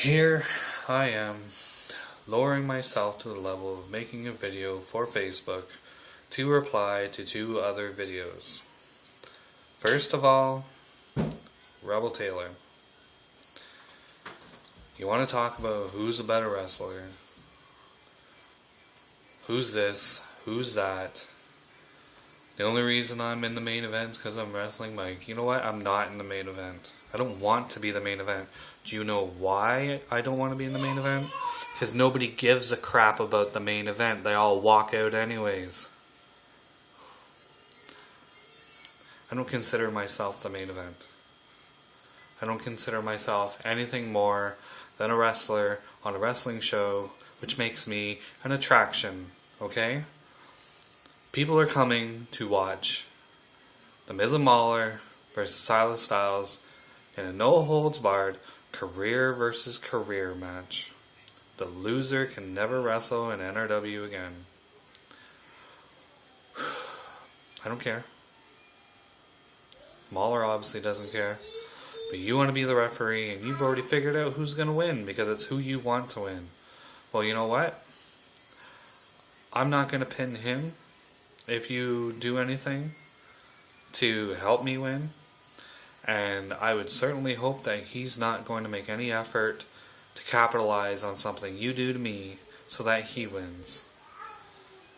Here I am, lowering myself to the level of making a video for Facebook to reply to two other videos. First of all, Rebel Taylor. You want to talk about who's a better wrestler? Who's this? Who's that? The only reason I'm in the main event is because I'm wrestling Mike. You know what? I'm not in the main event. I don't want to be the main event. Do you know why I don't want to be in the main event? Because nobody gives a crap about the main event. They all walk out anyways. I don't consider myself the main event. I don't consider myself anything more than a wrestler on a wrestling show, which makes me an attraction, okay? People are coming to watch The Miz and Mahler versus Silas Styles in a no-holds-barred career versus career match. The loser can never wrestle in NRW again. I don't care. Mahler obviously doesn't care. But you want to be the referee, and you've already figured out who's going to win because it's who you want to win. Well, you know what? I'm not going to pin him if you do anything to help me win. And I would certainly hope that he's not going to make any effort to capitalize on something you do to me so that he wins.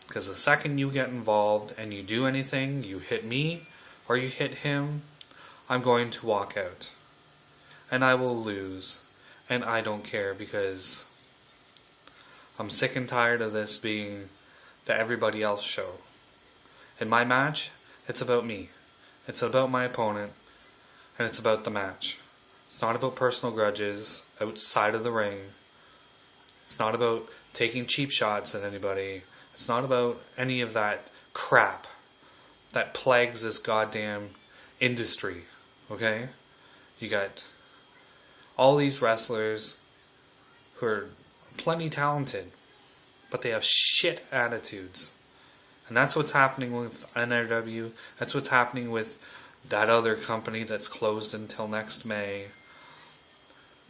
Because the second you get involved and you do anything, you hit me or you hit him, I'm going to walk out. And I will lose. And I don't care because I'm sick and tired of this being the everybody else show. In my match, it's about me. It's about my opponent. And it's about the match. It's not about personal grudges outside of the ring. It's not about taking cheap shots at anybody. It's not about any of that crap that plagues this goddamn industry. Okay? You got all these wrestlers who are plenty talented, but they have shit attitudes. And that's what's happening with NRW. That's what's happening with that other company that's closed until next May.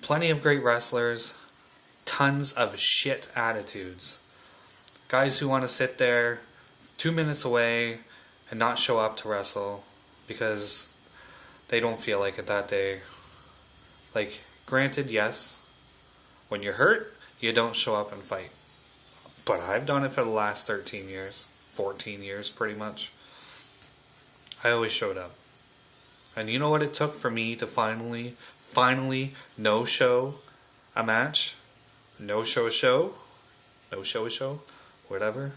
Plenty of great wrestlers, tons of shit attitudes. Guys who want to sit there 2 minutes away and not show up to wrestle because they don't feel like it that day. Like, granted, yes, when you're hurt, you don't show up and fight. But I've done it for the last 13 years, 14 years pretty much. I always showed up. And you know what it took for me to finally no-show a match? No-show a show? No-show a show? Whatever.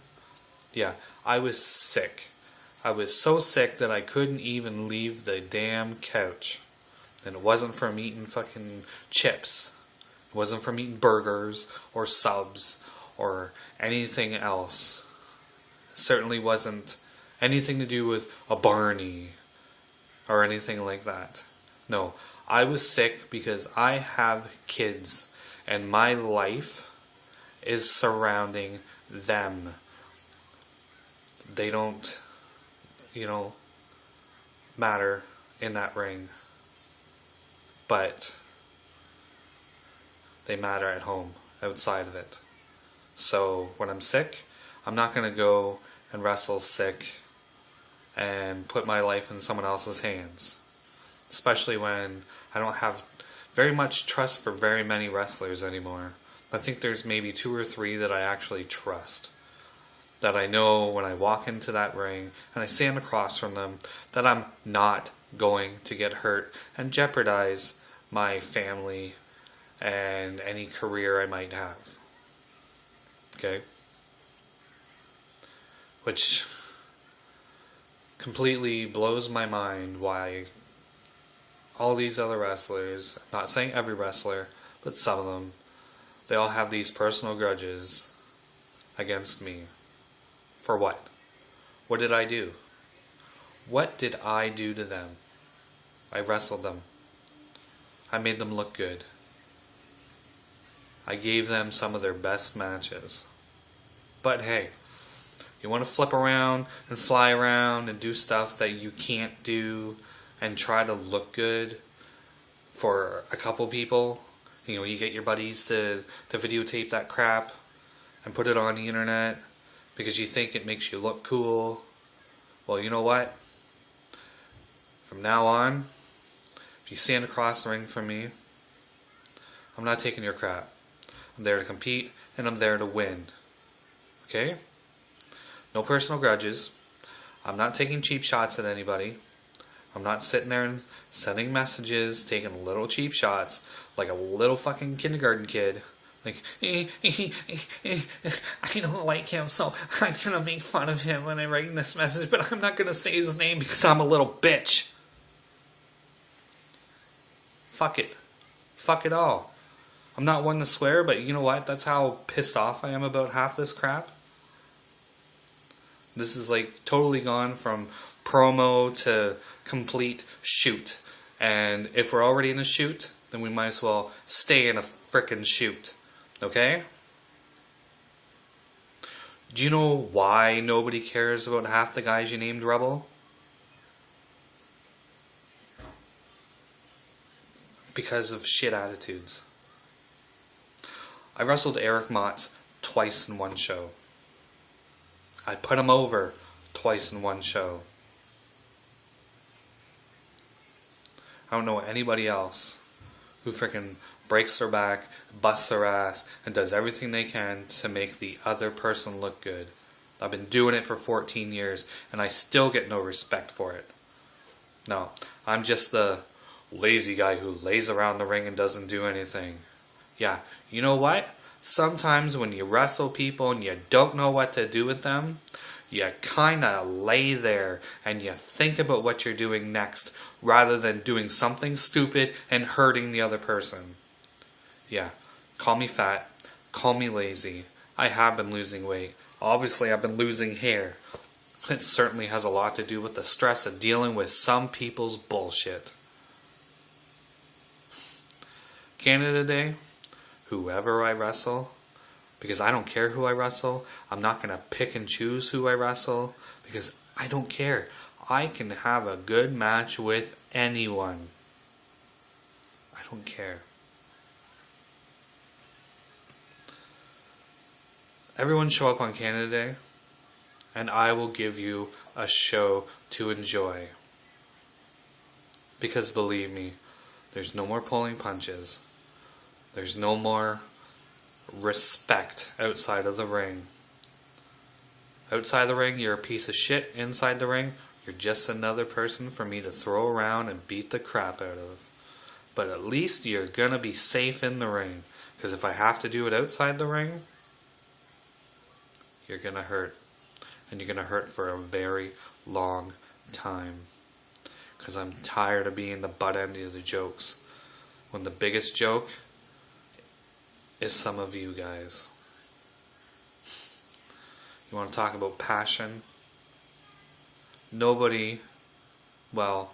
Yeah, I was sick. I was so sick that I couldn't even leave the damn couch. And it wasn't from eating fucking chips. It wasn't from eating burgers or subs or anything else. It certainly wasn't anything to do with a Barney or anything like that. No, I was sick because I have kids and my life is surrounding them. They don't, matter in that ring. But they matter at home, outside of it. So when I'm sick, I'm not going to go and wrestle sick and put my life in someone else's hands. Especially when I don't have very much trust for very many wrestlers anymore. I think there's maybe 2 or 3 that I actually trust. That I know when I walk into that ring and I stand across from them that I'm not going to get hurt and jeopardize my family and any career I might have. Okay? Which completely blows my mind why all these other wrestlers, I'm not saying every wrestler, but some of them, they all have these personal grudges against me. For what? What did I do? What did I do to them? I wrestled them. I made them look good. I gave them some of their best matches. But hey, you want to flip around and fly around and do stuff that you can't do and try to look good for a couple people You know, you get your buddies to videotape that crap and put it on the internet because you think it makes you look cool. Well, you know what? From now on, if you stand across the ring from me, I'm not taking your crap. I'm there to compete, and I'm there to win. Okay? No personal grudges. I'm not taking cheap shots at anybody. I'm not sitting there and sending messages, taking little cheap shots like a little fucking kindergarten kid. Like, I don't like him, so I'm going to make fun of him when I write this message, but I'm not going to say his name because I'm a little bitch. Fuck it. Fuck it all. I'm not one to swear, but you know what? That's how pissed off I am about half this crap. This is like totally gone from promo to complete shoot. And if we're already in a shoot, then we might as well stay in a frickin' shoot. Okay? Do you know why nobody cares about half the guys you named Rebel? Because of shit attitudes. I wrestled Eric Motz twice in one show. I put him over twice in one show. I don't know anybody else who frickin' breaks their back, busts their ass, and does everything they can to make the other person look good. I've been doing it for 14 years, and I still get no respect for it. No, I'm just the lazy guy who lays around the ring and doesn't do anything. Yeah, you know what? Sometimes when you wrestle people and you don't know what to do with them, you kind of lay there and you think about what you're doing next rather than doing something stupid and hurting the other person. Yeah, call me fat, call me lazy. I have been losing weight. Obviously, I've been losing hair. It certainly has a lot to do with the stress of dealing with some people's bullshit. Canada Day, whoever I wrestle, because I don't care who I wrestle. I'm not going to pick and choose who I wrestle because I don't care. I can have a good match with anyone. I don't care. Everyone show up on Canada Day, and I will give you a show to enjoy. Because believe me, there's no more pulling punches. There's no more respect outside of the ring. Outside the ring, you're a piece of shit. Inside the ring, you're just another person for me to throw around and beat the crap out of. But at least you're gonna be safe in the ring. Because if I have to do it outside the ring, you're gonna hurt. And you're gonna hurt for a very long time. Because I'm tired of being the butt end of the jokes. When the biggest joke is some of you guys. You want to talk about passion? Nobody, well,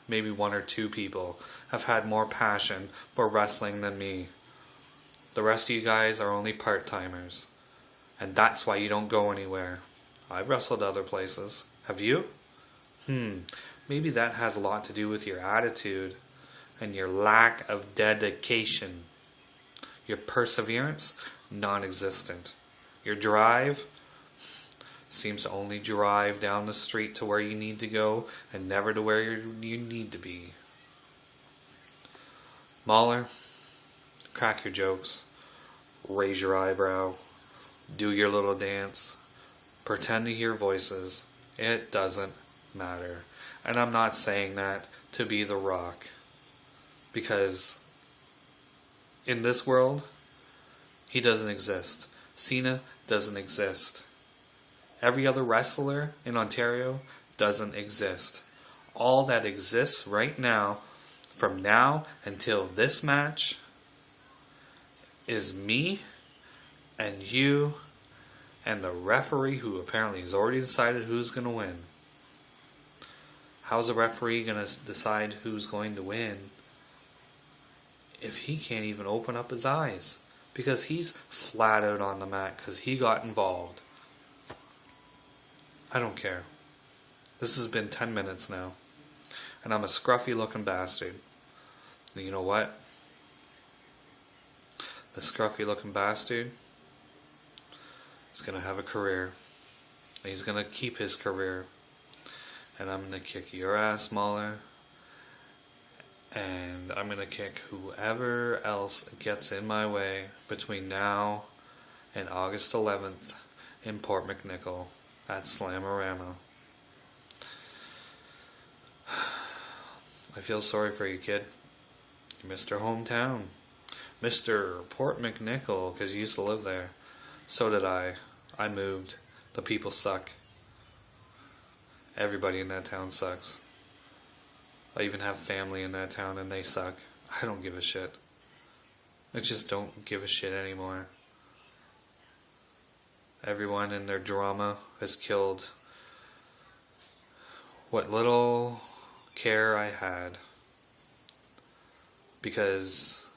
maybe one or two people have had more passion for wrestling than me. The rest of you guys are only part-timers. And that's why you don't go anywhere. I've wrestled other places. Have you? Maybe that has a lot to do with your attitude and your lack of dedication. Your perseverance, non-existent. Your drive seems to only drive down the street to where you need to go and never to where you need to be. Mahler, crack your jokes, raise your eyebrow, do your little dance, pretend to hear voices. It doesn't matter. And I'm not saying that to be The Rock, because in this world, he doesn't exist. Cena doesn't exist. Every other wrestler in Ontario doesn't exist. All that exists right now, from now until this match, is me and you and the referee who apparently has already decided who's going to win. How's the referee going to decide who's going to win if he can't even open up his eyes? Because he's flat out on the mat because he got involved. I don't care. This has been 10 minutes now. And I'm a scruffy looking bastard. And you know what? The scruffy looking bastard is going to have a career. And he's going to keep his career. And I'm going to kick your ass, Mahler. And I'm going to kick whoever else gets in my way between now and August 11th in Port McNichol at Slamorama. I feel sorry for you, kid. You missed your hometown. Mr. Port McNichol, because you used to live there. So did I. I moved. The people suck. Everybody in that town sucks. I even have family in that town and they suck. I don't give a shit. I just don't give a shit anymore. Everyone in their drama has killed what little care I had. Because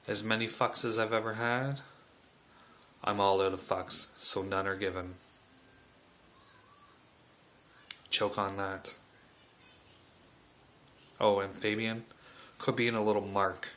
as many fucks as I've ever had, I'm all out of fucks, so none are given. Choke on that. Oh, and Fabian could be in a little mark